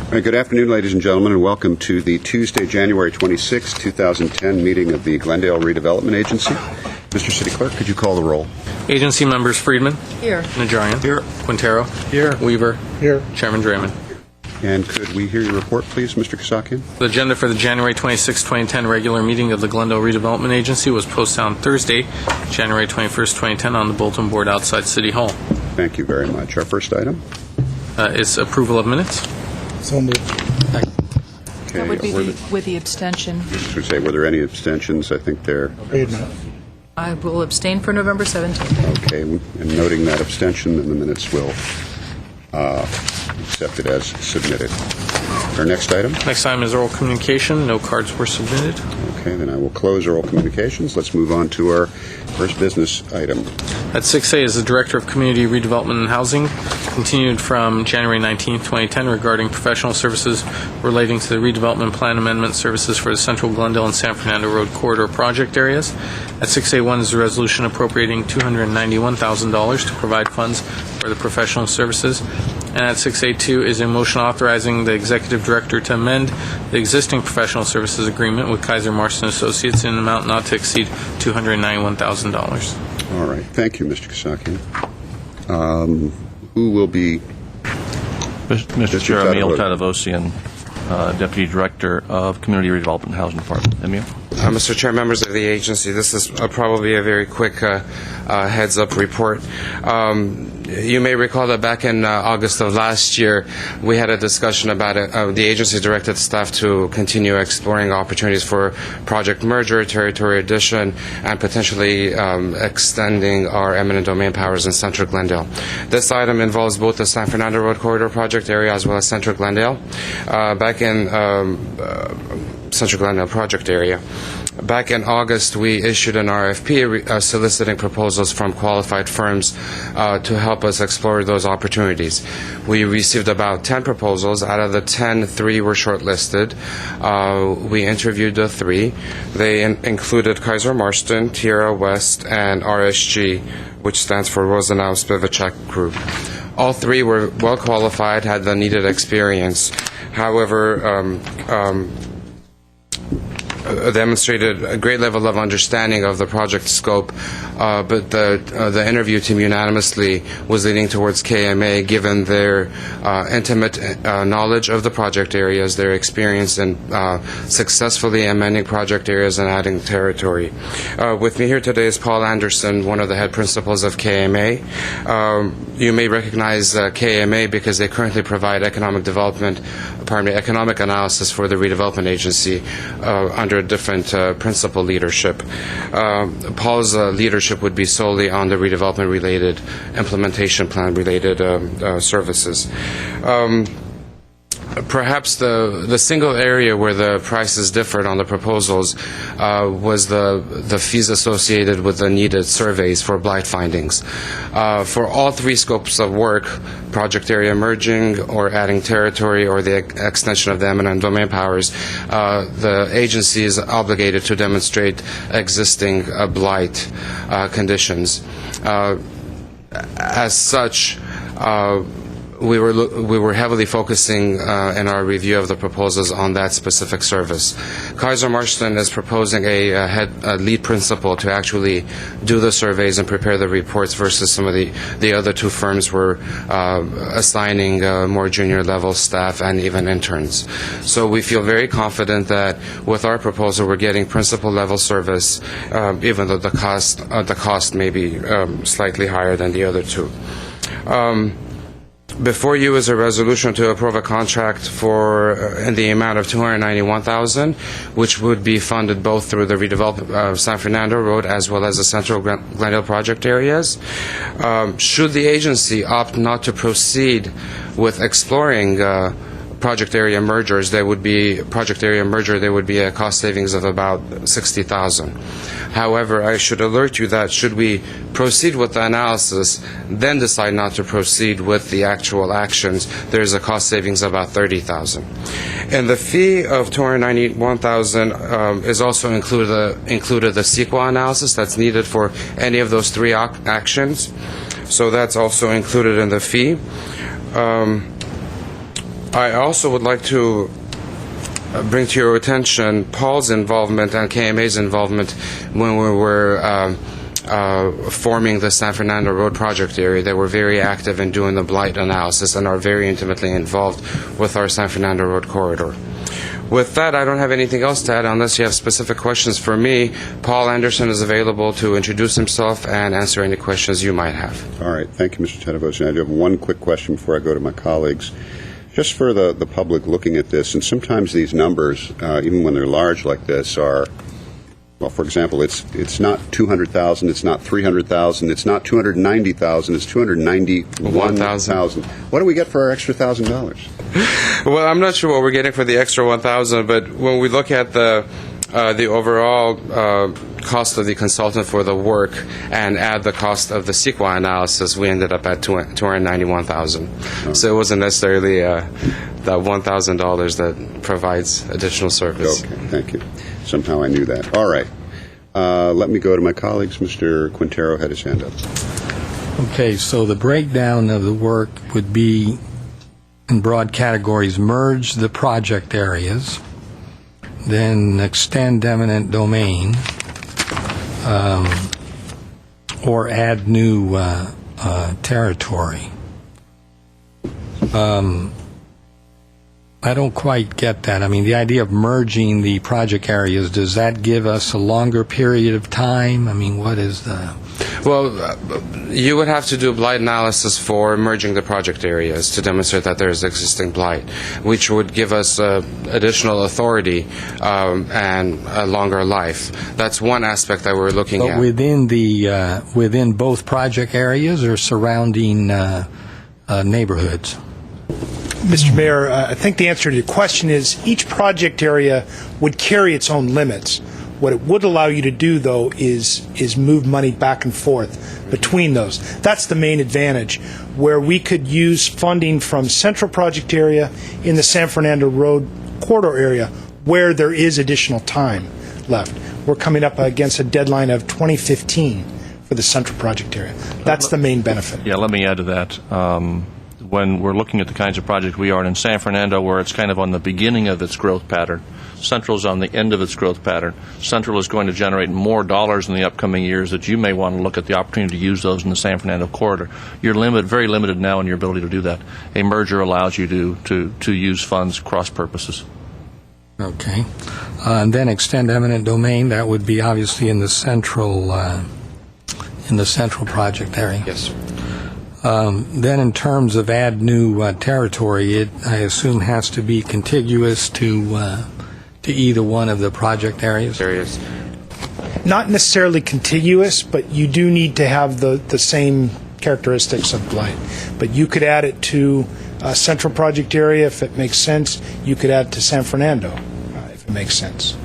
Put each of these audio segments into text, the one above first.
Good afternoon, ladies and gentlemen, and welcome to the Tuesday, January 26, 2010 meeting of the Glendale Redevelopment Agency. Mr. City Clerk, could you call the roll? Agency members: Friedman. Here. Najarian. Here. Quintero. Here. Weaver. Here. Chairman Draymond. And could we hear your report, please, Mr. Kasakian? The agenda for the January 26, 2010 regular meeting of the Glendale Redevelopment Agency was posted on Thursday, January 21st, 2010 on the bulletin board outside City Hall. Thank you very much. Our first item? Is approval of minutes. So moved. Okay. That would be with the abstention. Just to say, were there any abstentions? I think there. Wait a minute. I will abstain for November 17th. Okay, and noting that abstention, then the minutes will accept it as submitted. Our next item? Next item is oral communication. No cards were submitted. Okay, then I will close oral communications. Let's move on to our first business item. At 6A is the Director of Community Redevelopment and Housing, continued from January 19, 2010, regarding professional services relating to the redevelopment plan amendment services for the Central Glendale and San Fernando Road corridor project areas. At 6A1 is a resolution appropriating $291,000 to provide funds for the professional services. And at 6A2 is a motion authorizing the Executive Director to amend the existing professional services agreement with Kaiser Marston Associates in an amount not to exceed $291,000. All right. Thank you, Mr. Kasakian. Who will be... Mr. Chair, Emil Tadavosian, Deputy Director of Community Redevelopment and Housing Department. Emil? Mr. Chair, members of the agency, this is probably a very quick heads-up report. You may recall that back in August of last year, we had a discussion about it. The agency directed staff to continue exploring opportunities for project merger, territory addition, and potentially extending our eminent domain powers in Central Glendale. This item involves both the San Fernando Road Corridor project area as well as Central Glendale. Back in Central Glendale project area. Back in August, we issued an RFP soliciting proposals from qualified firms to help us explore those opportunities. We received about 10 proposals. Out of the 10, 3 were shortlisted. We interviewed the 3. They included Kaiser Marston, Tierra West, and RSG, which stands for Rosenau Spivacek Group. All 3 were well qualified, had the needed experience. However, demonstrated a great level of understanding of the project scope, but the interview team unanimously was leaning towards KMA given their intimate knowledge of the project areas, their experience in successfully amending project areas and adding territory. With me here today is Paul Anderson, one of the head principals of KMA. You may recognize KMA because they currently provide economic analysis for the redevelopment agency under a different principal leadership. Paul's leadership would be solely on the redevelopment-related, implementation plan-related services. Perhaps the single area where the prices differed on the proposals was the fees associated with the needed surveys for blight findings. For all 3 scopes of work, project area merging or adding territory or the extension of the eminent domain powers, the agency is obligated to demonstrate existing blight conditions. As such, we were heavily focusing in our review of the proposals on that specific service. Kaiser Marston is proposing a lead principal to actually do the surveys and prepare the reports versus some of the other 2 firms were assigning more junior level staff and even interns. So we feel very confident that with our proposal we're getting principal level service, even though the cost may be slightly higher than the other 2. Before you is a resolution to approve a contract for in the amount of $291,000, which would be funded both through the redevelopment San Fernando Road as well as the Central Glendale project areas. Should the agency opt not to proceed with exploring project area mergers, there would be a cost savings of about $60,000. However, I should alert you that should we proceed with the analysis, then decide not to proceed with the actual actions, there's a cost savings of about $30,000. And the fee of $291,000 is also included the CEQA analysis that's needed for any of those 3 actions. So that's also included in the fee. I also would like to bring to your attention Paul's involvement and KMA's involvement when we were forming the San Fernando Road project area. They were very active in doing the blight analysis and are very intimately involved with our San Fernando Road corridor. With that, I don't have anything else to add unless you have specific questions for me. Paul Anderson is available to introduce himself and answer any questions you might have. All right. Thank you, Mr. Tadavosian. I do have one quick question before I go to my colleagues. Just for the public looking at this, and sometimes these numbers, even when they're large like this, are, well, for example, it's not 200,000, it's not 300,000, it's not 290,000, it's 291,000. What do we get for our extra $1,000? Well, I'm not sure what we're getting for the extra 1,000, but when we look at the overall cost of the consultant for the work and add the cost of the CEQA analysis, we ended up at $291,000. So it wasn't necessarily that $1,000 that provides additional service. Okay, thank you. Somehow I knew that. All right. Let me go to my colleagues. Mr. Quintero had his hand up. Okay, so the breakdown of the work would be in broad categories: merge the project areas, then extend eminent domain, or add new territory. I don't quite get that. I mean, the idea of merging the project areas, does that give us a longer period of time? I mean, what is the... Well, you would have to do a blight analysis for merging the project areas to demonstrate that there is existing blight, which would give us additional authority and a longer life. That's one aspect that we're looking at. But within both project areas or surrounding neighborhoods? Mr. Mayor, I think the answer to your question is each project area would carry its own limits. What it would allow you to do, though, is move money back and forth between those. That's the main advantage, where we could use funding from central project area in the San Fernando Road corridor area where there is additional time left. We're coming up against a deadline of 2015 for the central project area. That's the main benefit. Yeah, let me add to that. When we're looking at the kinds of projects we are in San Fernando, where it's kind of on the beginning of its growth pattern, Central's on the end of its growth pattern. Central is going to generate more dollars in the upcoming years that you may want to look at the opportunity to use those in the San Fernando corridor. You're very limited now in your ability to do that. A merger allows you to use funds cross purposes. Okay. And then extend eminent domain, that would be obviously in the central project area. Yes, sir. Then in terms of add new territory, it, I assume, has to be contiguous to either one of the project areas? Not necessarily contiguous, but you do need to have the same characteristics of blight. But you could add it to central project area if it makes sense. You could add it to San Fernando if it makes sense.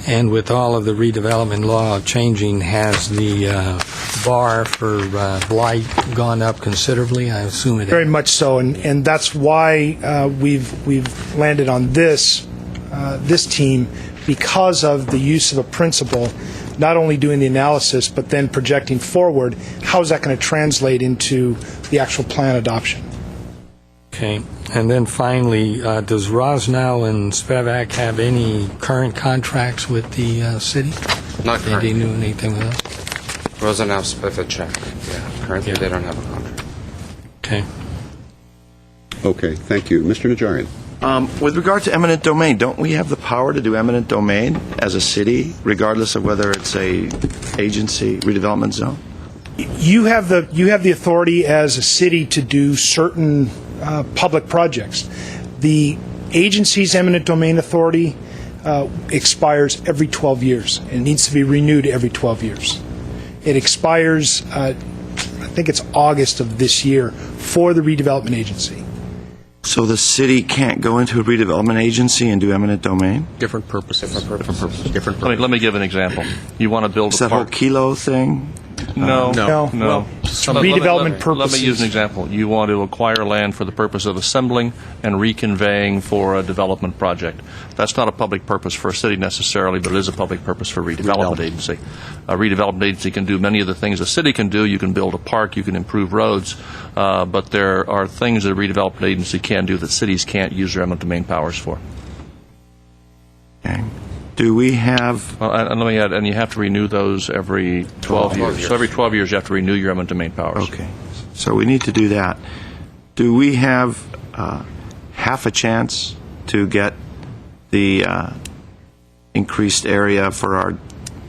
And with all of the redevelopment law changing, has the bar for blight gone up considerably? I assume it Very has. much so, and that's why we've landed on this team, because of the use of a principle, not only doing the analysis, but then projecting forward, how is that going to translate into the actual plan adoption? Okay. And then finally, does Rosnow and Spevak have any current contracts with the city? Not currently. Andy knew anything with us? Rosenau Spivak check. Yeah, currently they don't have a contract. Okay. Okay, thank you. Mr. Najarian. With regard to eminent domain, don't we have the power to do eminent domain as a city, regardless of whether it's a agency redevelopment zone? You have the authority as a city to do certain public projects. The agency's eminent domain authority expires every 12 years. It needs to be renewed every 12 years. It expires, I think it's August of this year, for the redevelopment agency. So the city can't go into a redevelopment agency and do eminent domain? Different purposes. Different purposes. Let me give an example. You want to build It's a that whole park. kilo thing? No. No. Some- Redevelopment Let purposes. me use an example. You want to acquire land for the purpose of assembling and reconveying for a development project. That's not a public purpose for a city necessarily, but it is a public purpose for a redevelopment agency. A redevelopment agency can do many of the things a city can do. You can build a park, you can improve roads, but there are things that a redevelopment agency can do that cities can't use their eminent domain powers for. Okay. Do we have, And let me add, and you have to renew those every 12 years. So every 12 years you have to renew your eminent domain powers. okay, so we need to do that. Do we have half a chance to get the increased area for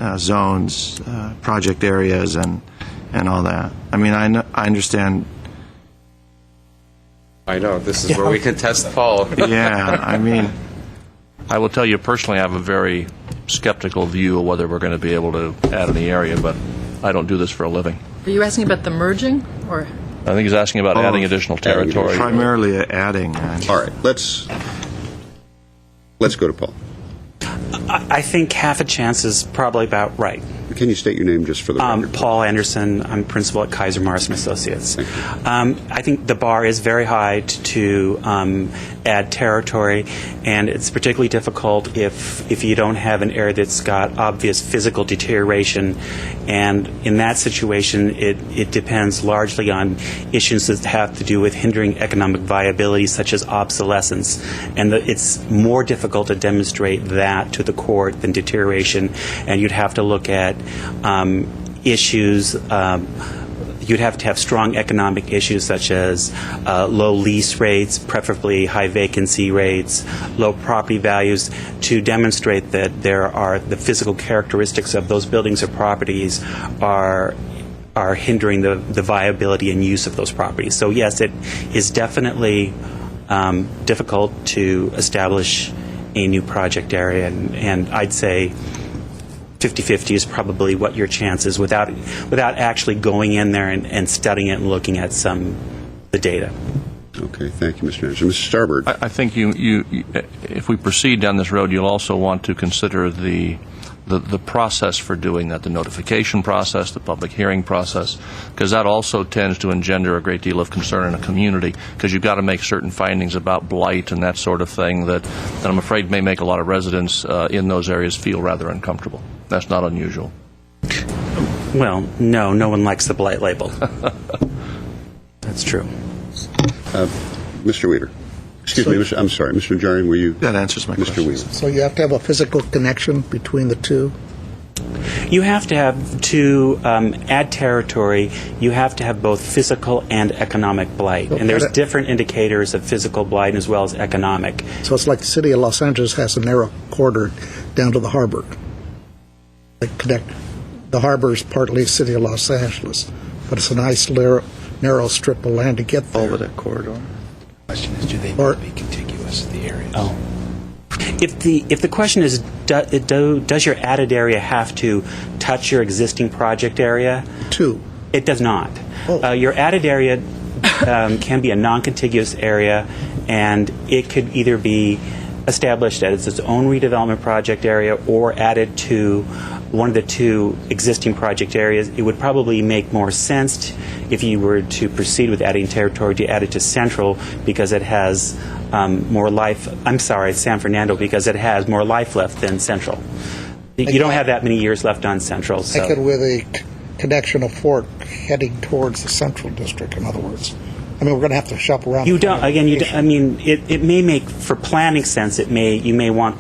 our zones, project areas, and all that? I mean, I understand, I know, this is where we can test Paul. yeah, I mean, I will tell you personally, I have a very skeptical view of whether we're going to be able to add any area, but I don't do this for a living. Are you asking about the merging, or? I think he's asking about adding additional territory. primarily adding. All right, let's go to Paul. I think half a chance is probably about right. Can you state your name just for the record? Paul Anderson, I'm principal at Kaiser Morrison Associates. I think the bar is very high to add territory, and it's particularly difficult if you don't have an area that's got obvious physical deterioration. And in that situation, it depends largely on issues that have to do with hindering economic viability, such as obsolescence. And it's more difficult to demonstrate that to the court than deterioration. And you'd have to look at issues. You'd have to have strong economic issues such as low lease rates, preferably high vacancy rates, low property values, to demonstrate that the physical characteristics of those buildings or properties are hindering the viability and use of those properties. So yes, it is definitely difficult to establish a new project area, and I'd say 50-50 is probably what your chance is without actually going in there and studying it and looking at the data. Okay, thank you, Mr. Anderson. Mr. Starbird. I think you, if we proceed down this road, you'll also want to consider the process for doing that, the notification process, the public hearing process, because that also tends to engender a great deal of concern in a community, because you've got to make certain findings about blight and that sort of thing that I'm afraid may make a lot of residents in those areas feel rather uncomfortable. That's not unusual. Well, no one likes the blight label. That's true. Mr. Weaver. Excuse me, I'm sorry, Mr. Najarian, were you? that answers my Mr. question. Weaver. So you have to have a physical connection between the two? You have to have, to add territory, you have to have both physical and economic blight. And there's different indicators of physical blight as well as economic. So it's like the city of Los Angeles has a narrow corridor down to the harbor. They connect. The harbor is partly the city of Los Angeles, but it's a nice narrow strip of land to get there. Over that corridor. Question is, do they need to be contiguous, the areas? Oh. If the question is, does your added area have to touch your existing project area? Two. It does not. Oh. Your added area can be a non-contiguous area, and it could either be established as its own redevelopment project area or added to one of the two existing project areas. It would probably make more sense if you were to proceed with adding territory to add it to Central because it has more life. I'm sorry, San Fernando, because it has more life left than Central. You don't have that many years left on Central. So. I could with a connection of Fort heading towards the Central District, in other words. I mean, we're going to have to shop around. You don't. Again, you. I mean, it may make for planning sense. You may want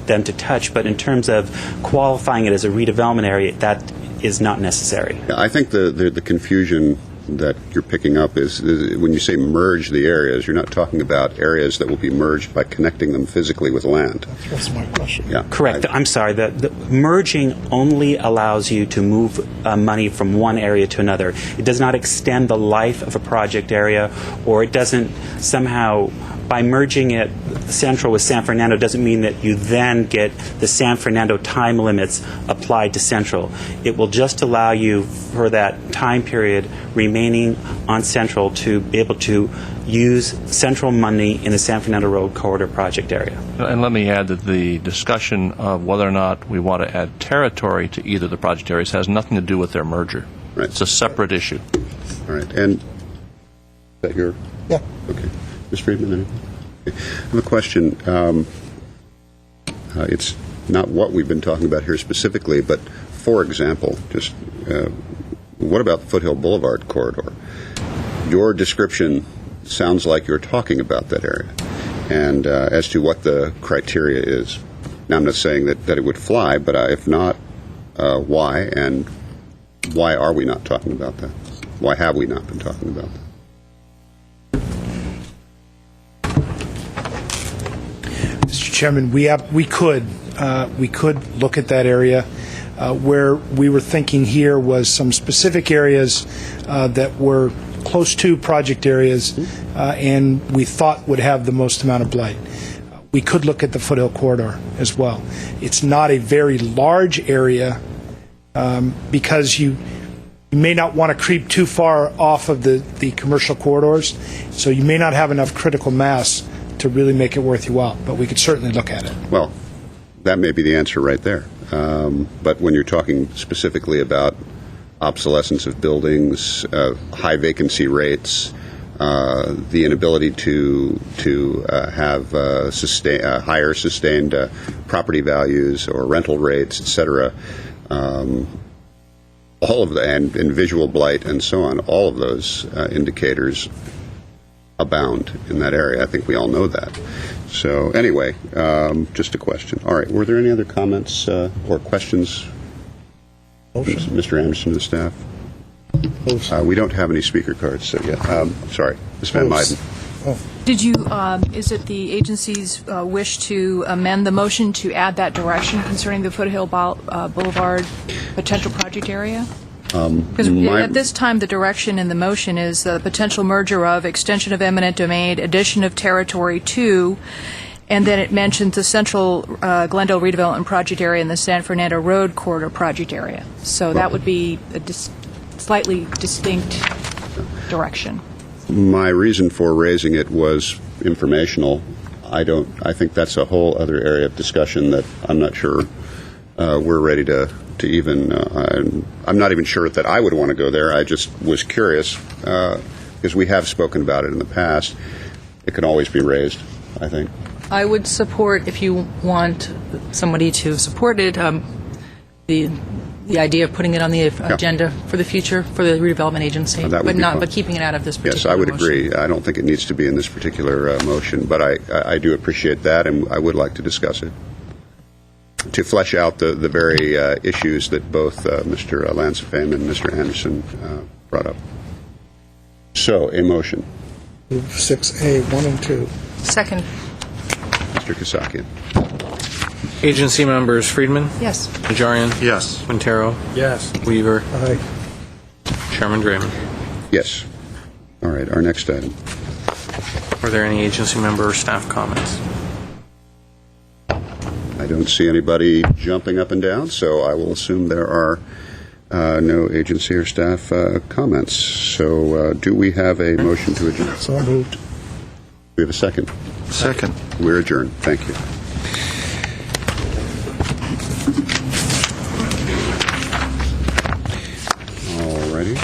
them to touch, but in terms of qualifying it as a redevelopment area, that is not necessary. I think the confusion that you're picking up is when you say merge the areas, you're not talking about areas that will be merged by connecting them physically with land. That's my question. Yeah. Correct. I'm sorry. The merging only allows you to move money from one area to another. It does not extend the life of a project area, or it doesn't somehow, by merging it Central with San Fernando, doesn't mean that you then get the San Fernando time limits applied to Central. It will just allow you for that time period remaining on Central to be able to use Central money in the San Fernando Road Corridor project area. And let me add that the discussion of whether or not we want to add territory to either of the project areas has nothing to do with their merger. Right. It's a separate issue. All right. And is that your? Yeah. Okay. Ms. Friedman, anything? Okay. I have a question. It's not what we've been talking about here specifically, but for example, just what about the Foothill Boulevard corridor? Your description sounds like you're talking about that area, and as to what the criteria is. Now, I'm not saying that it would fly, but if not, why, and why are we not talking about that? Why have we not been talking about that? Mr. Chairman, we could look at that area. Where we were thinking here was some specific areas that were close to project areas and we thought would have the most amount of blight. We could look at the Foothill corridor as well. It's not a very large area because you may not want to creep too far off of the commercial corridors, so you may not have enough critical mass to really make it worth your while, but we could certainly look at it. Well, that may be the answer right there. But when you're talking specifically about obsolescence of buildings, high vacancy rates, the inability to have higher sustained property values or rental rates, et cetera, all of the and visual blight and so on, all of those indicators abound in that area. I think we all know that. So anyway, just a question. All right, were there any other comments or questions? Mr. Anderson, the staff? We don't have any speaker cards, so yeah. Sorry, Ms. Van Meiden. Did you, is it the agency's wish to amend the motion to add that direction concerning the Foothill Boulevard potential project area? Because at this time, the direction in the motion is the potential merger of extension of eminent domain, addition of territory to, and then it mentions the central Glendale Redevelopment project area and the San Fernando Road corridor project area. So that would be a slightly distinct direction. My reason for raising it was informational. I think that's a whole other area of discussion that I'm not sure we're ready to even. I'm not even sure that I would want to go there. I just was curious because we have spoken about it in the past. It can always be raised, I think. I would support, if you want somebody to support it, the idea of putting it on the agenda for the future for the redevelopment agency, but keeping it out of this particular Yes, I would motion. agree. I don't think it needs to be in this particular motion, but I do appreciate that, and I would like to discuss it to flesh out the very issues that both Mr. Lansafame and Mr. Anderson brought up. So, a motion. Move 6A, 1 and 2. Second. Mr. Kasakian. Agency members Friedman, Yes. Najarian, Yes. Quintero, Yes. Weaver, Aye. Chairman Draymond. Yes. All right, our next item. Were there any agency member or staff comments? I don't see anybody jumping up and down, so I will assume there are no agency or staff comments. So do we have a motion to adjourn? So moved. We have a second. Second. We're adjourned. Thank you. All righty.